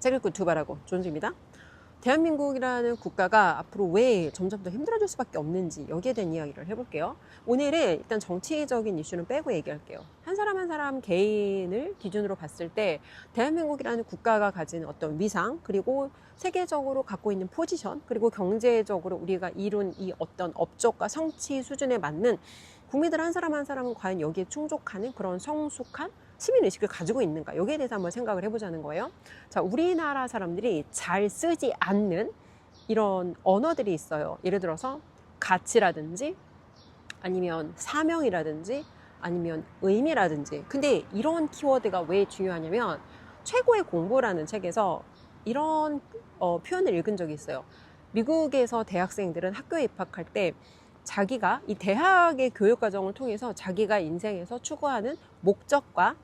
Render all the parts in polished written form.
책 읽고 두바라고 존즈입니다. 대한민국이라는 국가가 앞으로 왜 점점 더 힘들어질 수밖에 없는지 여기에 대한 이야기를 해볼게요. 오늘은 일단 정치적인 이슈는 빼고 얘기할게요. 한 사람 한 사람 개인을 기준으로 봤을 때 대한민국이라는 국가가 가진 어떤 위상, 그리고 세계적으로 갖고 있는 포지션, 그리고 경제적으로 우리가 이룬 이 어떤 업적과 성취 수준에 맞는 국민들 한 사람 한 사람은 과연 여기에 충족하는 그런 성숙한 시민의식을 가지고 있는가, 여기에 대해서 한번 생각을 해보자는 거예요. 자, 우리나라 사람들이 잘 쓰지 않는 이런 언어들이 있어요. 예를 들어서 가치라든지 아니면 사명이라든지 아니면 의미라든지. 근데 이런 키워드가 왜 중요하냐면 최고의 공부라는 책에서 이런 표현을 읽은 적이 있어요. 미국에서 대학생들은 학교에 입학할 때 자기가 이 대학의 교육과정을 통해서 자기가 인생에서 추구하는 목적과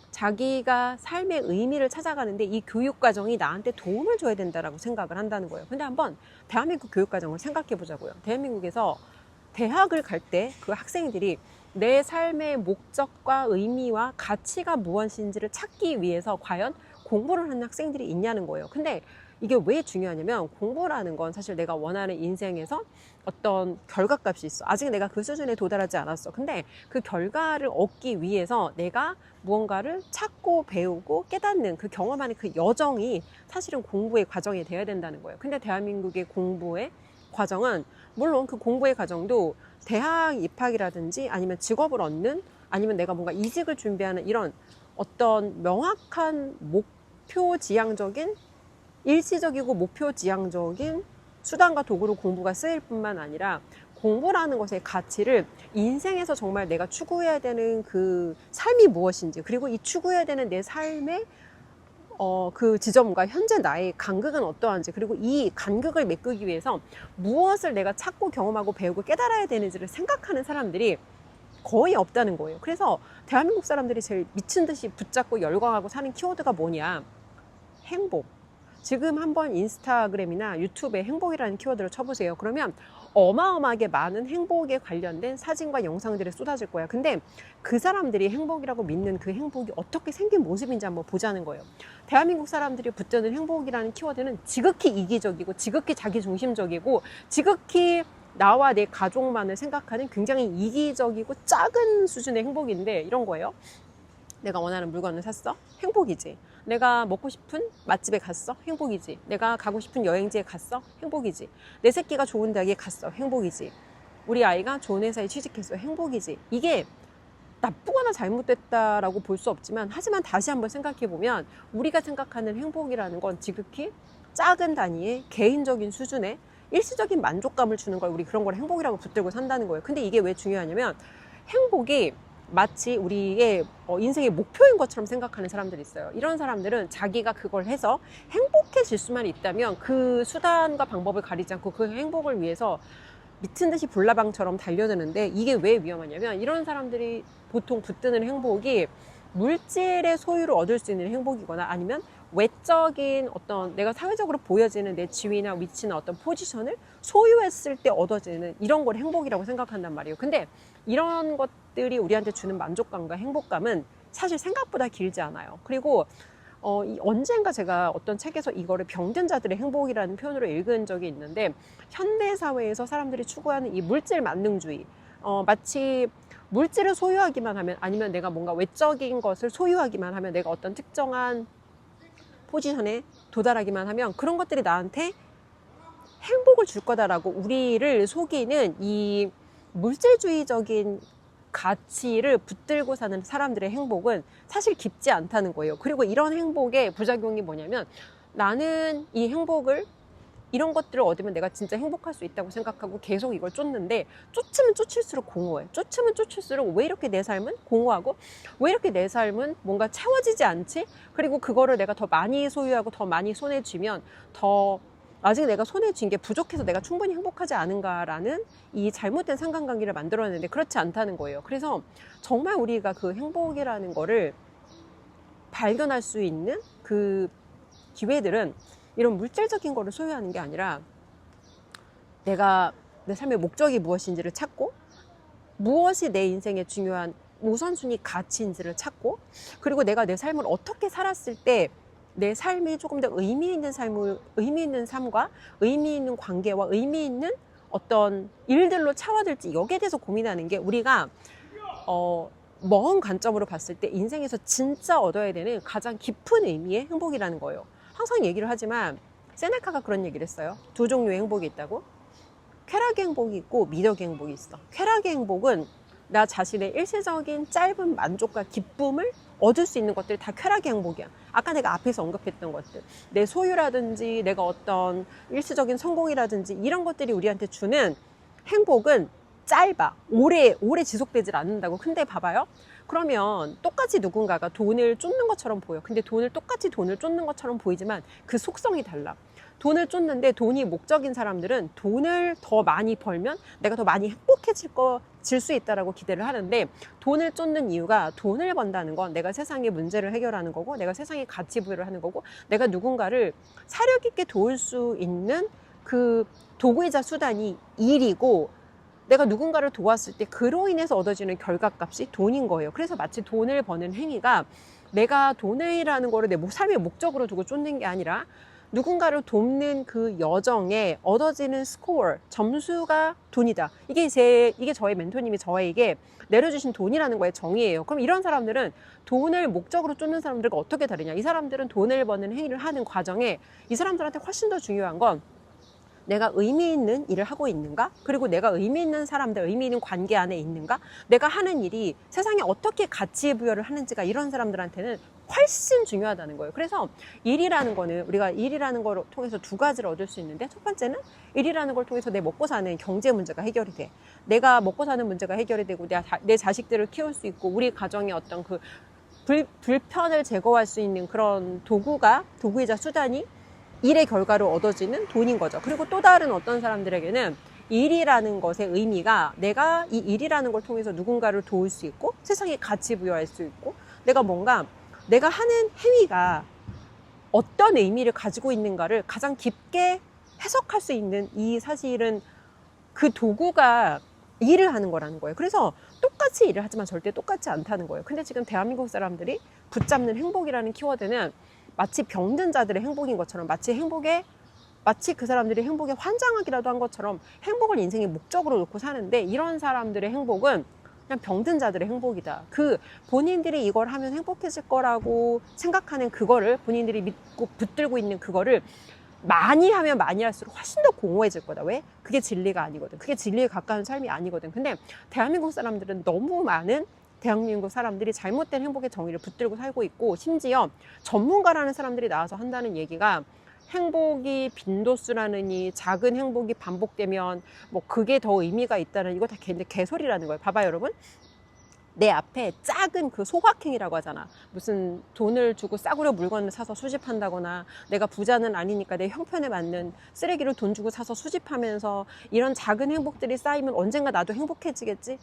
자기가 삶의 의미를 찾아가는데 이 교육과정이 나한테 도움을 줘야 된다라고 생각을 한다는 거예요. 근데 한번 대한민국 교육과정을 생각해 보자고요. 대한민국에서 대학을 갈 때 그 학생들이 내 삶의 목적과 의미와 가치가 무엇인지를 찾기 위해서 과연 공부를 하는 학생들이 있냐는 거예요. 근데 이게 왜 중요하냐면 공부라는 건 사실 내가 원하는 인생에서 어떤 결과값이 있어. 아직 내가 그 수준에 도달하지 않았어. 근데 그 결과를 얻기 위해서 내가 무언가를 찾고 배우고 깨닫는 그 경험하는 그 여정이 사실은 공부의 과정이 돼야 된다는 거예요. 근데 대한민국의 공부의 과정은 물론 그 공부의 과정도 대학 입학이라든지 아니면 직업을 얻는 아니면 내가 뭔가 이직을 준비하는 이런 어떤 명확한 목표 지향적인 일시적이고 목표 지향적인 수단과 도구로 공부가 쓰일 뿐만 아니라 공부라는 것의 가치를 인생에서 정말 내가 추구해야 되는 그 삶이 무엇인지, 그리고 이 추구해야 되는 내 삶의 그 지점과 현재 나의 간극은 어떠한지, 그리고 이 간극을 메꾸기 위해서 무엇을 내가 찾고 경험하고 배우고 깨달아야 되는지를 생각하는 사람들이 거의 없다는 거예요. 그래서 대한민국 사람들이 제일 미친 듯이 붙잡고 열광하고 사는 키워드가 뭐냐? 행복. 지금 한번 인스타그램이나 유튜브에 행복이라는 키워드를 쳐보세요. 그러면 어마어마하게 많은 행복에 관련된 사진과 영상들이 쏟아질 거예요. 근데 그 사람들이 행복이라고 믿는 그 행복이 어떻게 생긴 모습인지 한번 보자는 거예요. 대한민국 사람들이 붙드는 행복이라는 키워드는 지극히 이기적이고 지극히 자기중심적이고 지극히 나와 내 가족만을 생각하는 굉장히 이기적이고 작은 수준의 행복인데 이런 거예요. 내가 원하는 물건을 샀어? 행복이지. 내가 먹고 싶은 맛집에 갔어? 행복이지. 내가 가고 싶은 여행지에 갔어? 행복이지. 내 새끼가 좋은 대학에 갔어? 행복이지. 우리 아이가 좋은 회사에 취직했어? 행복이지. 이게 나쁘거나 잘못됐다라고 볼 수 없지만, 하지만 다시 한번 생각해 보면 우리가 생각하는 행복이라는 건 지극히 작은 단위의 개인적인 수준의 일시적인 만족감을 주는 걸 우리 그런 걸 행복이라고 붙들고 산다는 거예요. 근데 이게 왜 중요하냐면 행복이 마치 우리의 인생의 목표인 것처럼 생각하는 사람들이 있어요. 이런 사람들은 자기가 그걸 해서 행복해질 수만 있다면 그 수단과 방법을 가리지 않고 그 행복을 위해서 미친 듯이 불나방처럼 달려드는데, 이게 왜 위험하냐면 이런 사람들이 보통 붙드는 행복이 물질의 소유를 얻을 수 있는 행복이거나 아니면 외적인 어떤 내가 사회적으로 보여지는 내 지위나 위치나 어떤 포지션을 소유했을 때 얻어지는 이런 걸 행복이라고 생각한단 말이에요. 근데 이런 것들이 우리한테 주는 만족감과 행복감은 사실 생각보다 길지 않아요. 그리고 언젠가 제가 어떤 책에서 이거를 병든 자들의 행복이라는 표현으로 읽은 적이 있는데, 현대사회에서 사람들이 추구하는 이 물질 만능주의, 마치 물질을 소유하기만 하면 아니면 내가 뭔가 외적인 것을 소유하기만 하면 내가 어떤 특정한 포지션에 도달하기만 하면 그런 것들이 나한테 행복을 줄 거다라고 우리를 속이는 이 물질주의적인 가치를 붙들고 사는 사람들의 행복은 사실 깊지 않다는 거예요. 그리고 이런 행복의 부작용이 뭐냐면, 나는 이 행복을 이런 것들을 얻으면 내가 진짜 행복할 수 있다고 생각하고 계속 이걸 쫓는데, 쫓으면 쫓을수록 공허해. 쫓으면 쫓을수록 왜 이렇게 내 삶은 공허하고 왜 이렇게 내 삶은 뭔가 채워지지 않지? 그리고 그거를 내가 더 많이 소유하고 더 많이 손에 쥐면 더 아직 내가 손에 쥔 게 부족해서 내가 충분히 행복하지 않은가라는 이 잘못된 상관관계를 만들어내는데 그렇지 않다는 거예요. 그래서 정말 우리가 그 행복이라는 거를 발견할 수 있는 그 기회들은 이런 물질적인 거를 소유하는 게 아니라 내가 내 삶의 목적이 무엇인지를 찾고 무엇이 내 인생의 중요한 우선순위 가치인지를 찾고, 그리고 내가 내 삶을 어떻게 살았을 때 내 삶이 조금 더 의미 있는 삶과 의미 있는 관계와 의미 있는 어떤 일들로 차워질지 여기에 대해서 고민하는 게 우리가 먼 관점으로 봤을 때 인생에서 진짜 얻어야 되는 가장 깊은 의미의 행복이라는 거예요. 항상 얘기를 하지만 세네카가 그런 얘기를 했어요. 두 종류의 행복이 있다고. 쾌락의 행복이 있고 미덕의 행복이 있어. 쾌락의 행복은 나 자신의 일시적인 짧은 만족과 기쁨을 얻을 수 있는 것들이 다 쾌락의 행복이야. 아까 내가 앞에서 언급했던 것들, 내 소유라든지 내가 어떤 일시적인 성공이라든지 이런 것들이 우리한테 주는 행복은 짧아. 오래 지속되질 않는다고. 근데 봐봐요. 그러면 똑같이 누군가가 돈을 쫓는 것처럼 보여. 근데 똑같이 돈을 쫓는 것처럼 보이지만 그 속성이 달라. 돈을 쫓는데 돈이 목적인 사람들은 돈을 더 많이 벌면 내가 더 많이 행복해질 수 있다라고 기대를 하는데, 돈을 쫓는 이유가 돈을 번다는 건 내가 세상의 문제를 해결하는 거고, 내가 세상에 가치 부여를 하는 거고, 내가 누군가를 사력 있게 도울 수 있는 그 도구이자 수단이 일이고, 내가 누군가를 도왔을 때 그로 인해서 얻어지는 결과값이 돈인 거예요. 그래서 마치 돈을 버는 행위가 내가 돈이라는 거를 내 삶의 목적으로 두고 쫓는 게 아니라 누군가를 돕는 그 여정에 얻어지는 스코어, 점수가 돈이다. 이게 저의 멘토님이 저에게 내려주신 돈이라는 거의 정의예요. 그럼 이런 사람들은 돈을 목적으로 쫓는 사람들과 어떻게 다르냐? 이 사람들은 돈을 버는 행위를 하는 과정에 이 사람들한테 훨씬 더 중요한 건 내가 의미 있는 일을 하고 있는가? 그리고 내가 의미 있는 사람들, 의미 있는 관계 안에 있는가? 내가 하는 일이 세상에 어떻게 가치 부여를 하는지가 이런 사람들한테는 훨씬 중요하다는 거예요. 그래서 일이라는 거는 우리가 일이라는 걸 통해서 두 가지를 얻을 수 있는데, 첫 번째는 일이라는 걸 통해서 내 먹고 사는 경제 문제가 해결이 돼. 내가 먹고 사는 문제가 해결이 되고 내 자식들을 키울 수 있고 우리 가정의 어떤 그 불편을 제거할 수 있는 그런 도구이자 수단이 일의 결과로 얻어지는 돈인 거죠. 그리고 또 다른 어떤 사람들에게는 일이라는 것의 의미가 내가 이 일이라는 걸 통해서 누군가를 도울 수 있고 세상에 가치 부여할 수 있고 내가 하는 행위가 어떤 의미를 가지고 있는가를 가장 깊게 해석할 수 있는 이 사실은 그 도구가 일을 하는 거라는 거예요. 그래서 똑같이 일을 하지만 절대 똑같지 않다는 거예요. 근데 지금 대한민국 사람들이 붙잡는 행복이라는 키워드는 마치 병든 자들의 행복인 것처럼, 마치 그 사람들이 행복에 환장하기라도 한 것처럼 행복을 인생의 목적으로 놓고 사는데, 이런 사람들의 행복은 그냥 병든 자들의 행복이다. 본인들이 이걸 하면 행복해질 거라고 생각하는 그거를, 본인들이 믿고 붙들고 있는 그거를 많이 하면 많이 할수록 훨씬 더 공허해질 거다. 왜? 그게 진리가 아니거든. 그게 진리에 가까운 삶이 아니거든. 근데 대한민국 사람들은 너무 많은 대한민국 사람들이 잘못된 행복의 정의를 붙들고 살고 있고, 심지어 전문가라는 사람들이 나와서 한다는 얘기가 행복이 빈도수라느니 작은 행복이 반복되면 뭐 그게 더 의미가 있다는, 이거 다 개소리라는 거예요. 봐봐요 여러분, 내 앞에 작은 그 소확행이라고 하잖아. 무슨 돈을 주고 싸구려 물건을 사서 수집한다거나, 내가 부자는 아니니까 내 형편에 맞는 쓰레기를 돈 주고 사서 수집하면서 이런 작은 행복들이 쌓이면 언젠가 나도 행복해지겠지?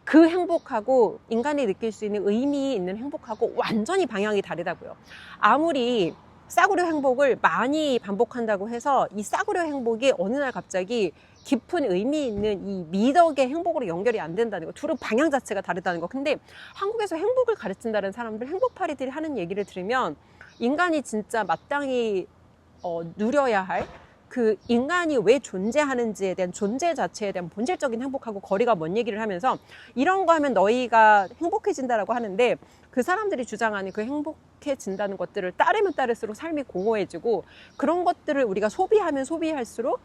그 행복하고 인간이 느낄 수 있는 의미 있는 행복하고 완전히 방향이 다르다고요. 아무리 싸구려 행복을 많이 반복한다고 해서 이 싸구려 행복이 어느 날 갑자기 깊은 의미 있는 이 미덕의 행복으로 연결이 안 된다는 거. 둘은 방향 자체가 다르다는 거. 근데 한국에서 행복을 가르친다는 사람들, 행복파리들이 하는 얘기를 들으면 인간이 진짜 마땅히 누려야 할 그 인간이 왜 존재하는지에 대한 존재 자체에 대한 본질적인 행복하고 거리가 먼 얘기를 하면서, 이런 거 하면 너희가 행복해진다라고 하는데, 그 사람들이 주장하는 그 행복해진다는 것들을 따르면 따를수록 삶이 공허해지고, 그런 것들을 우리가 소비하면 소비할수록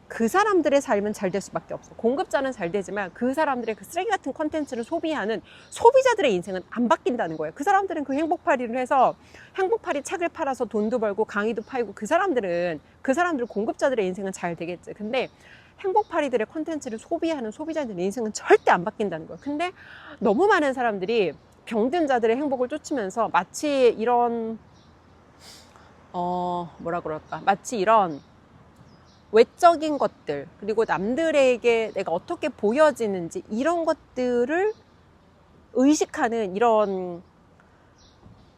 그 사람들의 삶은 잘 될 수밖에 없어. 공급자는 잘 되지만 그 사람들의 그 쓰레기 같은 컨텐츠를 소비하는 소비자들의 인생은 안 바뀐다는 거예요. 그 사람들은 그 행복파리를 해서 행복파리 책을 팔아서 돈도 벌고 강의도 팔고, 그 사람들 공급자들의 인생은 잘 되겠지. 근데 행복파리들의 컨텐츠를 소비하는 소비자들의 인생은 절대 안 바뀐다는 거예요. 근데 너무 많은 사람들이 병든 자들의 행복을 쫓으면서 마치 이런 마치 이런 외적인 것들, 그리고 남들에게 내가 어떻게 보여지는지 이런 것들을 의식하는 이런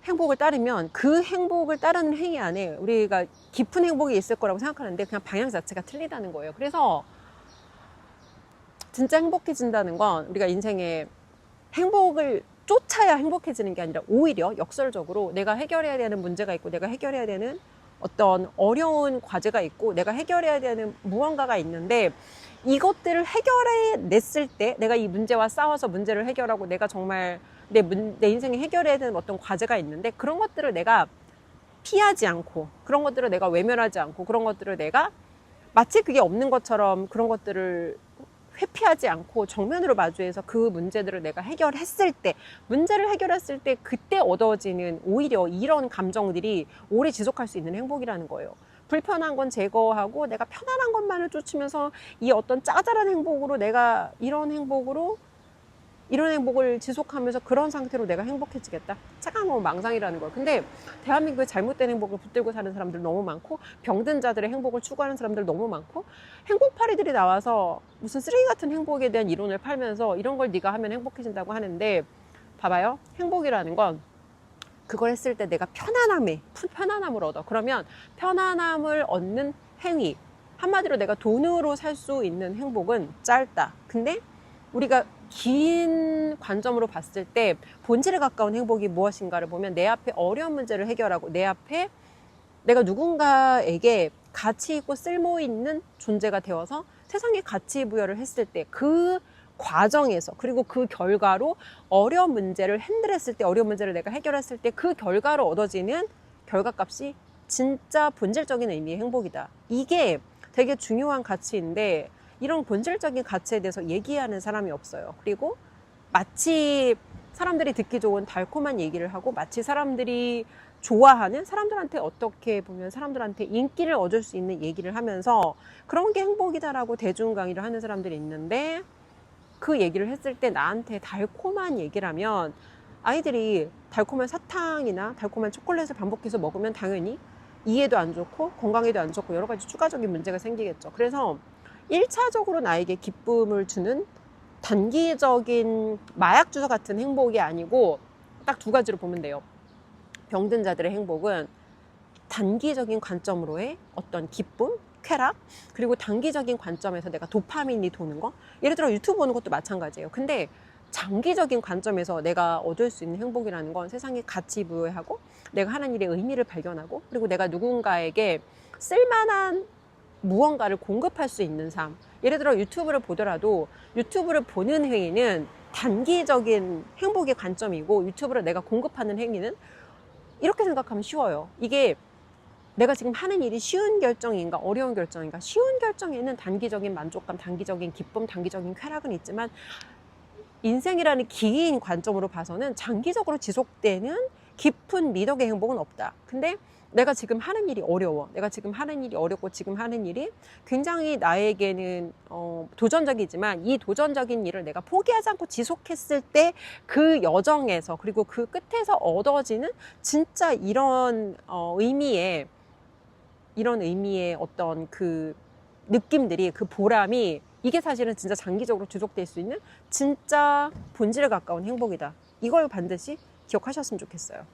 행복을 따르면, 그 행복을 따르는 행위 안에 우리가 깊은 행복이 있을 거라고 생각하는데 그냥 방향 자체가 틀리다는 거예요. 그래서 진짜 행복해진다는 건 우리가 인생에 행복을 쫓아야 행복해지는 게 아니라 오히려 역설적으로 내가 해결해야 되는 문제가 있고 내가 해결해야 되는 어떤 어려운 과제가 있고 내가 해결해야 되는 무언가가 있는데 이것들을 해결해냈을 때 내가 이 문제와 싸워서 문제를 해결하고 내가 정말 내 인생에 해결해야 되는 어떤 과제가 있는데 그런 것들을 내가 피하지 않고 그런 것들을 내가 외면하지 않고 그런 것들을 내가 마치 그게 없는 것처럼 그런 것들을 회피하지 않고 정면으로 마주해서 그 문제들을 내가 해결했을 때 문제를 해결했을 때 그때 얻어지는 오히려 이런 감정들이 오래 지속할 수 있는 행복이라는 거예요. 불편한 건 제거하고 내가 편안한 것만을 쫓으면서 이 어떤 짜잘한 행복으로 내가 이런 행복을 지속하면서 그런 상태로 내가 행복해지겠다? 착한 건 망상이라는 거예요. 근데 대한민국에 잘못된 행복을 붙들고 사는 사람들 너무 많고 병든 자들의 행복을 추구하는 사람들 너무 많고 행복파리들이 나와서 무슨 쓰레기 같은 행복에 대한 이론을 팔면서 이런 걸 네가 하면 행복해진다고 하는데 봐봐요. 행복이라는 건 그걸 했을 때 내가 편안함을 얻어. 그러면 편안함을 얻는 행위. 한마디로 내가 돈으로 살 수 있는 행복은 짧다. 근데 우리가 긴 관점으로 봤을 때 본질에 가까운 행복이 무엇인가를 보면 내 앞에 어려운 문제를 해결하고 내 앞에 내가 누군가에게 가치 있고 쓸모 있는 존재가 되어서 세상에 가치 부여를 했을 때 그 과정에서 그리고 그 결과로 어려운 문제를 핸들했을 때 어려운 문제를 내가 해결했을 때 그 결과로 얻어지는 결과값이 진짜 본질적인 의미의 행복이다. 이게 되게 중요한 가치인데 이런 본질적인 가치에 대해서 얘기하는 사람이 없어요. 그리고 마치 사람들이 듣기 좋은 달콤한 얘기를 하고 마치 사람들이 좋아하는 사람들한테 어떻게 보면 사람들한테 인기를 얻을 수 있는 얘기를 하면서 그런 게 행복이다라고 대중 강의를 하는 사람들이 있는데 그 얘기를 했을 때 나한테 달콤한 얘기라면 아이들이 달콤한 사탕이나 달콤한 초콜릿을 반복해서 먹으면 당연히 이해도 안 좋고 건강에도 안 좋고 여러 가지 추가적인 문제가 생기겠죠. 그래서 1차적으로 나에게 기쁨을 주는 단기적인 마약 주사 같은 행복이 아니고 딱 두 가지로 보면 돼요. 병든 자들의 행복은 단기적인 관점으로의 어떤 기쁨, 쾌락, 그리고 단기적인 관점에서 내가 도파민이 도는 거. 예를 들어 유튜브 보는 것도 마찬가지예요. 근데 장기적인 관점에서 내가 얻을 수 있는 행복이라는 건 세상에 가치 부여하고 내가 하는 일에 의미를 발견하고 그리고 내가 누군가에게 쓸만한 무언가를 공급할 수 있는 삶. 예를 들어 유튜브를 보더라도 유튜브를 보는 행위는 단기적인 행복의 관점이고 유튜브를 내가 공급하는 행위는 이렇게 생각하면 쉬워요. 이게 내가 지금 하는 일이 쉬운 결정인가 어려운 결정인가. 쉬운 결정에는 단기적인 만족감, 단기적인 기쁨, 단기적인 쾌락은 있지만 인생이라는 긴 관점으로 봐서는 장기적으로 지속되는 깊은 미덕의 행복은 없다. 근데 내가 지금 하는 일이 어려워. 내가 지금 하는 일이 어렵고 지금 하는 일이 굉장히 나에게는 도전적이지만 이 도전적인 일을 내가 포기하지 않고 지속했을 때 그 여정에서 그리고 그 끝에서 얻어지는 진짜 이런 의미의 어떤 그 느낌들이 그 보람이 이게 사실은 진짜 장기적으로 지속될 수 있는 진짜 본질에 가까운 행복이다. 이걸 반드시 기억하셨으면 좋겠어요.